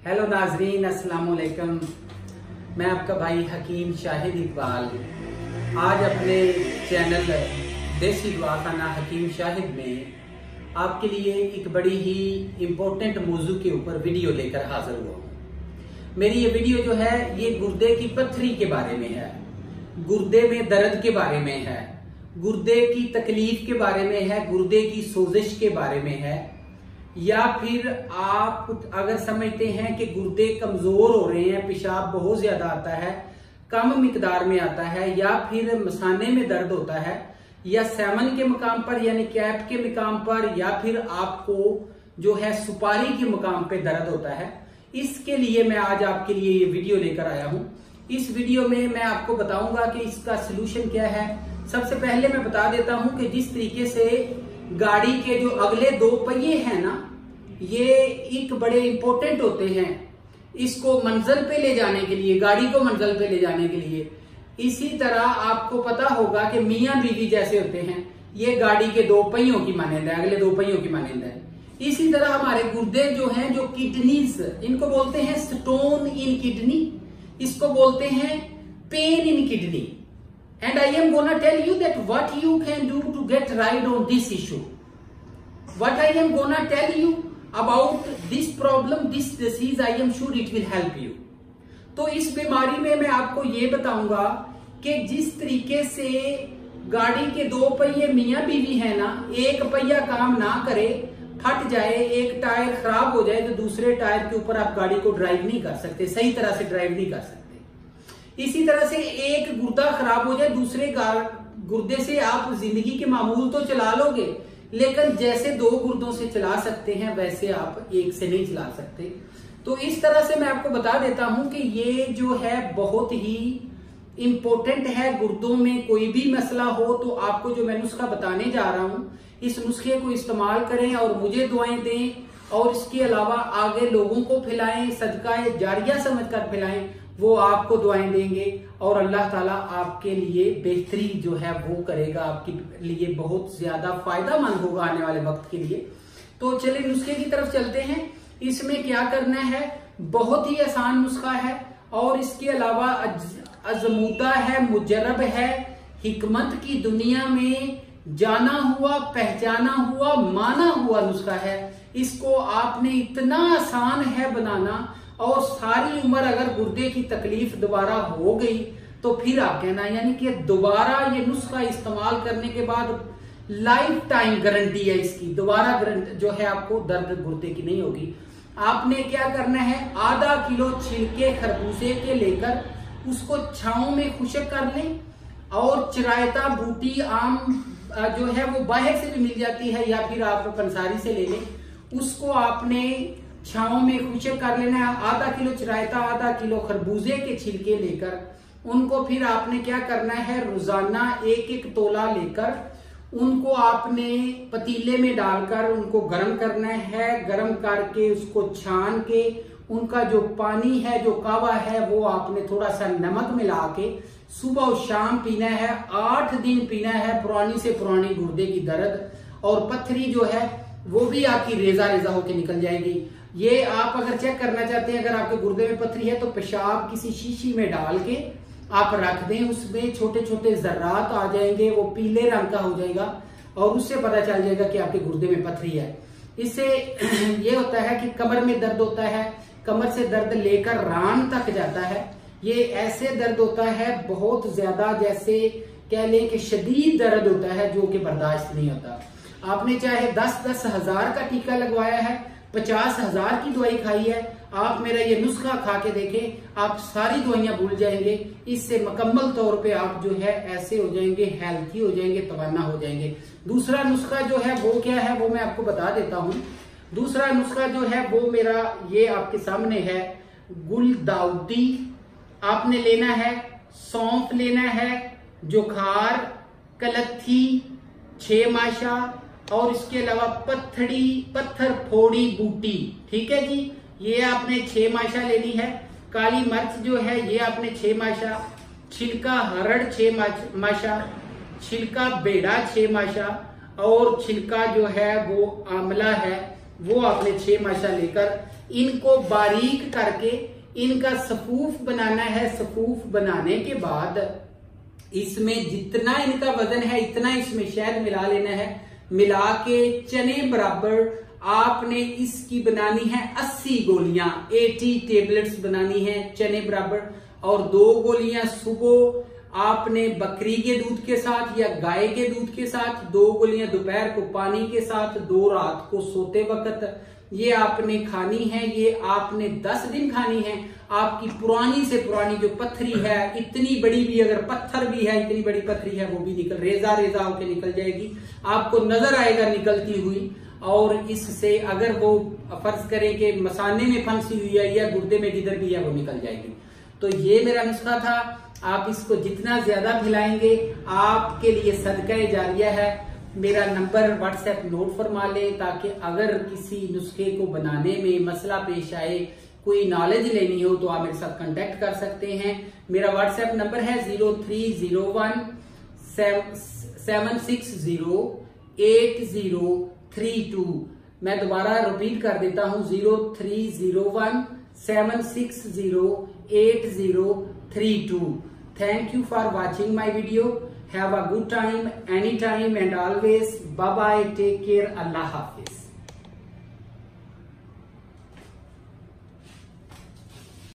Hello नाजरीन, अस्सलाम वालेकुम। मैं आपका भाई हकीम शाहिद इकबाल आज अपने चैनल देसी दुआखाना हकीम शाहिद में आपके लिए एक बड़ी ही इम्पोर्टेंट मौजू के ऊपर वीडियो लेकर हाजिर हुआ हूँ। मेरी ये वीडियो जो है ये गुर्दे की पत्थरी के बारे में है, गुर्दे में दर्द के बारे में है, गुर्दे की तकलीफ के बारे में है, गुर्दे की सोजिश के बारे में है, या फिर आप अगर समझते हैं कि गुर्दे कमजोर हो रहे हैं, पेशाब बहुत ज्यादा आता है, कम मिकदार में आता है, या फिर मसाने में दर्द होता है, या सेमन के मकाम पर यानी कैप के मकाम पर, या फिर आपको जो है सुपारी के मकाम पे दर्द होता है। इसके लिए मैं आज आपके लिए ये वीडियो लेकर आया हूं। इस वीडियो में मैं आपको बताऊंगा कि इसका सोल्यूशन क्या है। सबसे पहले मैं बता देता हूं कि जिस तरीके से गाड़ी के जो अगले दो पहिए हैं ना, ये एक बड़े इंपॉर्टेंट होते हैं इसको मंजिल पे ले जाने के लिए, गाड़ी को मंजिल पे ले जाने के लिए। इसी तरह आपको पता होगा कि मियां बीवी जैसे होते हैं, ये गाड़ी के दो पहियों की मानंद है, अगले दो पहियों की मानंद है। इसी तरह हमारे गुर्दे जो हैं, जो किडनीज, इनको बोलते हैं स्टोन इन किडनी, इसको बोलते हैं pain in kidney. And I am gonna tell you that what you can do to get right on this issue. What I am gonna tell you about this problem, this disease, I am sure it will help you. तो इस बीमारी में मैं आपको ये बताऊंगा कि जिस तरीके से गाड़ी के दो पहिए मियां बीवी है ना, एक पहिया काम ना करे, फट जाए, एक टायर खराब हो जाए तो दूसरे टायर के ऊपर आप गाड़ी को ड्राइव नहीं कर सकते, सही तरह से ड्राइव नहीं कर सकते। इसी तरह से एक गुर्दा खराब हो जाए, दूसरे गुर्दे से आप जिंदगी के मामूल तो चला लोगे, लेकिन जैसे दो गुर्दों से चला सकते हैं वैसे आप एक से नहीं चला सकते। तो इस तरह से मैं आपको बता देता हूं कि ये जो है बहुत ही इंपॉर्टेंट है। गुर्दों में कोई भी मसला हो तो आपको जो मैं नुस्खा बताने जा रहा हूं, इस नुस्खे को इस्तेमाल करें और मुझे दुआएं दें, और इसके अलावा आगे लोगों को फैलाएं, सदका जारिया समझकर फैलाएं, वो आपको दुआएं देंगे और अल्लाह ताला आपके लिए बेहतरी जो है वो करेगा, आपके लिए बहुत ज्यादा फायदेमंद होगा आने वाले वक्त के लिए। तो चलिए नुस्खे की तरफ चलते हैं। इसमें क्या करना है, बहुत ही आसान नुस्खा है और इसके अलावा अजमूदा है, मुजर्रब है, हिकमत की दुनिया में जाना हुआ, पहचाना हुआ, माना हुआ नुस्खा है। इसको आपने इतना आसान है बनाना, और सारी उम्र अगर गुर्दे की तकलीफ दोबारा हो गई तो फिर आप कहना, यानी कि दोबारा ये नुस्खा इस्तेमाल करने के बाद लाइफ टाइम गारंटी है इसकी, दोबारा जो है आपको दर्द गुर्दे की नहीं होगी। आपने क्या करना है, आधा किलो छिलके खरबूजे के लेकर उसको छांव में खुशक कर लें, और चिरायता बूटी आम जो है वो बाहर से भी मिल जाती है, या फिर आप पंसारी से ले लें, उसको आपने छांव में खुशक कर लेना है। आधा किलो चिरायता, आधा किलो खरबूजे के छिलके लेकर उनको फिर आपने क्या करना है, रोजाना एक एक तोला लेकर उनको आपने पतीले में डालकर उनको गर्म करना है। गर्म करके उसको छान के उनका जो पानी है, जो कावा है, वो आपने थोड़ा सा नमक मिला के सुबह और शाम पीना है। 8 दिन पीना है। पुरानी से पुरानी गुर्दे की दर्द और पत्थरी जो है वो भी आपकी रेजा रेजा होकर निकल जाएगी। ये आप अगर चेक करना चाहते हैं, अगर आपके गुर्दे में पत्थरी है तो पेशाब किसी शीशी में डाल के आप रख दें, उसमें छोटे छोटे जर्रात आ जाएंगे, वो पीले रंग का हो जाएगा और उससे पता चल जाएगा कि आपके गुर्दे में पत्थरी है। इससे ये होता है कि कमर में दर्द होता है, कमर से दर्द लेकर रान तक जाता है। ये ऐसे दर्द होता है बहुत ज्यादा, जैसे कह लें कि शदीद दर्द होता है जो कि बर्दाश्त नहीं होता। आपने चाहे 10-10 हजार का टीका लगवाया है, 50,000 की दवाई खाई है, आप मेरा ये नुस्खा खा के देखें, आप सारी दवाइयां भूल जाएंगे। इससे मुकम्मल तौर पे आप जो है ऐसे हो जाएंगे, हेल्थी हो जाएंगे, तवाना हो जाएंगे। दूसरा नुस्खा जो है वो क्या है, वो मैं आपको बता देता हूँ। दूसरा नुस्खा जो है वो मेरा ये आपके सामने है, गुलदाउदी आपने लेना है, सौंफ लेना है, जुखार, कलथी, 6 माशा, और इसके अलावा पत्थर फोड़ी बूटी। ठीक है जी, ये आपने 6 माशा लेनी है। काली मिर्च जो है ये आपने 6 माशा, छिलका हरड़ 6 माशा, छिलका बेड़ा 6 माशा, और छिलका जो है वो आंवला है वो आपने 6 माशा लेकर इनको बारीक करके इनका सफूफ बनाना है। सफूफ बनाने के बाद इसमें जितना इनका वजन है इतना इसमें शहद मिला लेना है। मिला के चने बराबर आपने इसकी बनानी है 80 गोलियां, 80 टेबलेट्स बनानी है चने बराबर। और 2 गोलियां सुबह आपने बकरी के दूध के साथ या गाय के दूध के साथ, 2 गोलियां दोपहर को पानी के साथ, 2 रात को सोते वक्त ये आपने खानी है। ये आपने 10 दिन खानी है। आपकी पुरानी से पुरानी जो पत्थरी है, इतनी बड़ी भी अगर पत्थर भी है, इतनी बड़ी पत्थरी है, वो भी निकल रेजा रेजा होकर निकल जाएगी, आपको नजर आएगा निकलती हुई। और इससे अगर वो फर्ज करें कि मसाने में फंसी हुई है या गुर्दे में जिधर भी है वो निकल जाएगी। तो ये मेरा नुस्खा था। आप इसको जितना ज्यादा खिलाएंगे आपके लिए सदका जारिया है। मेरा नंबर व्हाट्सएप नोट फरमा लें, ताकि अगर किसी नुस्खे को बनाने में मसला पेश आए, कोई नॉलेज लेनी हो तो आप मेरे साथ कांटेक्ट कर सकते हैं। मेरा व्हाट्सएप नंबर है 0301 760 8032। मैं दोबारा रिपीट कर देता हूं, 0301 760 8032। Thank you for watching my video. Have a good time, anytime and always. Bye bye. Take care. Allah Hafiz.